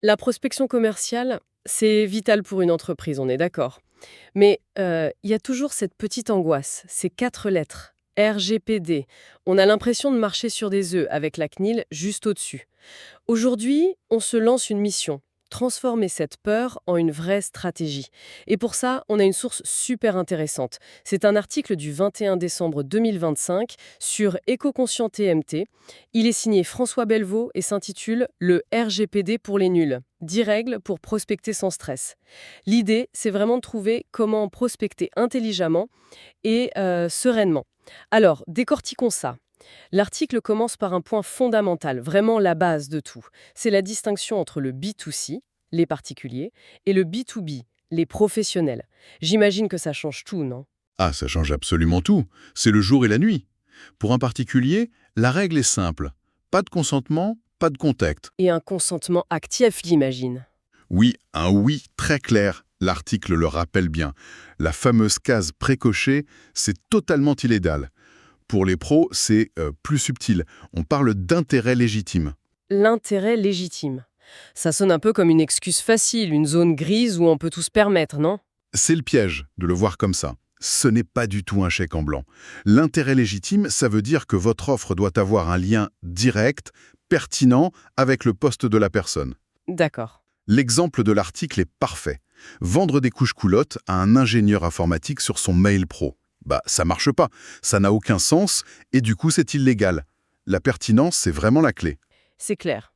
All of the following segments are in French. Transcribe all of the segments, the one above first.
La prospection commerciale, c'est vital pour une entreprise, on est d'accord. Mais il y a toujours cette petite angoisse, ces 4 lettres, RGPD. On a l'impression de marcher sur des œufs avec la CNIL juste au-dessus. Aujourd'hui, on se lance une mission, transformer cette peur en une vraie stratégie. Et pour ça, on a une source super intéressante. C'est un article du 21 décembre 2025 sur Éco-Conscient TMT. Il est signé François Belvaux et s'intitule Le RGPD pour les nuls. 10 règles pour prospecter sans stress. L'idée, c'est vraiment de trouver comment prospecter intelligemment et sereinement. Alors, décortiquons ça. L'article commence par un point fondamental, vraiment la base de tout. C'est la distinction entre le B2C, les particuliers, et le B2B, les professionnels. J'imagine que ça change tout, non? Ah, ça change absolument tout. C'est le jour et la nuit. Pour un particulier, la règle est simple. Pas de consentement, pas de contact. Et un consentement actif, j'imagine. Oui, un oui très clair. L'article le rappelle bien. La fameuse case précochée, c'est totalement illégal. Pour les pros, c'est plus subtil. On parle d'intérêt légitime. L'intérêt légitime. Ça sonne un peu comme une excuse facile, une zone grise où on peut tout se permettre, non? C'est le piège de le voir comme ça. Ce n'est pas du tout un chèque en blanc. L'intérêt légitime, ça veut dire que votre offre doit avoir un lien direct, pertinent, avec le poste de la personne. D'accord. L'exemple de l'article est parfait. Vendre des couches-culottes à un ingénieur informatique sur son mail pro. Bah, ça marche pas, ça n'a aucun sens, et du coup c'est illégal. La pertinence, c'est vraiment la clé. C'est clair.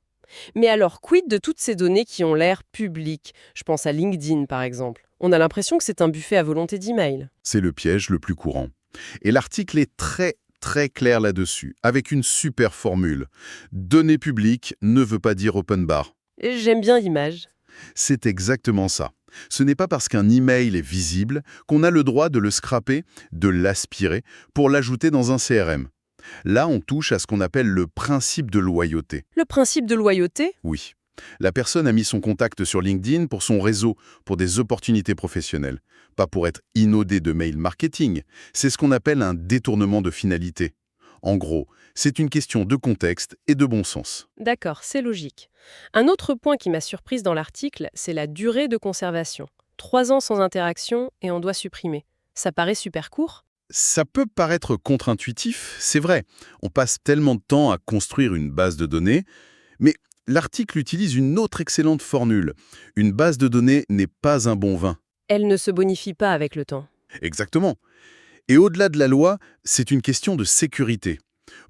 Mais alors, quid de toutes ces données qui ont l'air publiques? Je pense à LinkedIn, par exemple. On a l'impression que c'est un buffet à volonté d'email. C'est le piège le plus courant. Et l'article est très clair là-dessus, avec une super formule. Données publiques ne veut pas dire open bar. Et j'aime bien l'image. C'est exactement ça. Ce n'est pas parce qu'un email est visible qu'on a le droit de le scraper, de l'aspirer, pour l'ajouter dans un CRM. Là, on touche à ce qu'on appelle le principe de loyauté. Le principe de loyauté? Oui. La personne a mis son contact sur LinkedIn pour son réseau, pour des opportunités professionnelles, pas pour être inondé de mail marketing. C'est ce qu'on appelle un détournement de finalité. En gros, c'est une question de contexte et de bon sens. D'accord, c'est logique. Un autre point qui m'a surprise dans l'article, c'est la durée de conservation. 3 ans sans interaction et on doit supprimer. Ça paraît super court? Ça peut paraître contre-intuitif, c'est vrai. On passe tellement de temps à construire une base de données, mais l'article utilise une autre excellente formule. Une base de données n'est pas un bon vin. Elle ne se bonifie pas avec le temps. Exactement. Et au-delà de la loi, c'est une question de sécurité.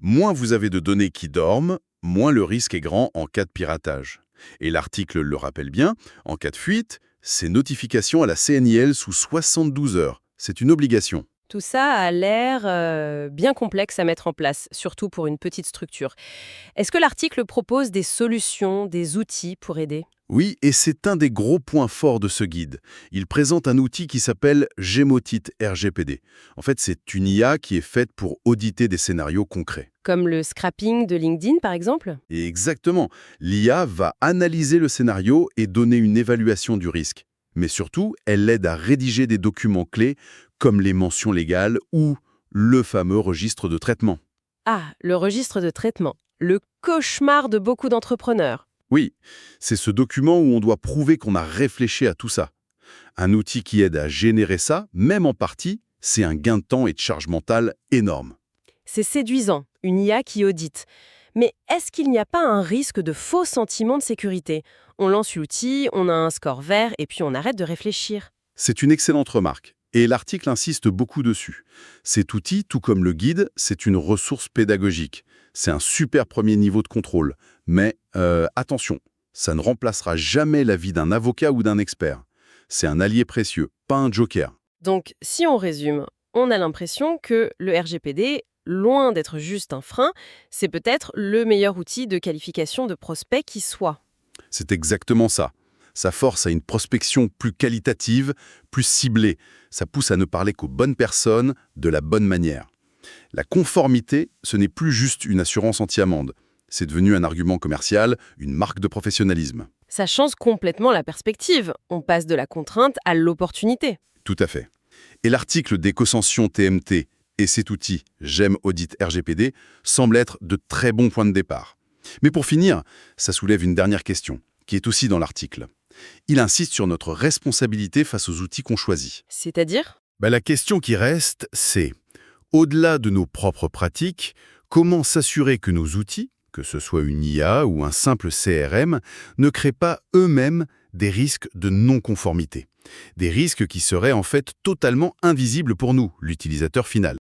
Moins vous avez de données qui dorment, moins le risque est grand en cas de piratage. Et l'article le rappelle bien, en cas de fuite, c'est notification à la CNIL sous 72 heures. C'est une obligation. Tout ça a l'air bien complexe à mettre en place, surtout pour une petite structure. Est-ce que l'article propose des solutions, des outils pour aider? Oui, et c'est un des gros points forts de ce guide. Il présente un outil qui s'appelle Gémotite RGPD. En fait, c'est une IA qui est faite pour auditer des scénarios concrets. Comme le scrapping de LinkedIn, par exemple? Et exactement, l'IA va analyser le scénario et donner une évaluation du risque. Mais surtout, elle aide à rédiger des documents clés comme les mentions légales ou le fameux registre de traitement. Ah, le registre de traitement. Le cauchemar de beaucoup d'entrepreneurs. Oui, c'est ce document où on doit prouver qu'on a réfléchi à tout ça. Un outil qui aide à générer ça, même en partie, c'est un gain de temps et de charge mentale énorme. C'est séduisant, une IA qui audite. Mais est-ce qu'il n'y a pas un risque de faux sentiment de sécurité? On lance l'outil, on a un score vert et puis on arrête de réfléchir. C'est une excellente remarque, et l'article insiste beaucoup dessus. Cet outil, tout comme le guide, c'est une ressource pédagogique. C'est un super premier niveau de contrôle. Mais attention, ça ne remplacera jamais l'avis d'un avocat ou d'un expert. C'est un allié précieux, pas un joker. Donc, si on résume, on a l'impression que le RGPD, loin d'être juste un frein, c'est peut-être le meilleur outil de qualification de prospect qui soit. C'est exactement ça. Ça force à une prospection plus qualitative, plus ciblée. Ça pousse à ne parler qu'aux bonnes personnes, de la bonne manière. La conformité, ce n'est plus juste une assurance anti-amende. C'est devenu un argument commercial, une marque de professionnalisme. Ça change complètement la perspective. On passe de la contrainte à l'opportunité. Tout à fait. Et l'article d'Éco-Conscient TMT et cet outil J'aime Audit RGPD semblent être de très bons points de départ. Mais pour finir, ça soulève une dernière question. qui est aussi dans l'article. Il insiste sur notre responsabilité face aux outils qu'on choisit. C'est-à-dire? La question qui reste, c'est, au-delà de nos propres pratiques, comment s'assurer que nos outils, que ce soit une IA ou un simple CRM, ne créent pas eux-mêmes des risques de non-conformité. Des risques qui seraient en fait totalement invisibles pour nous, l'utilisateur final.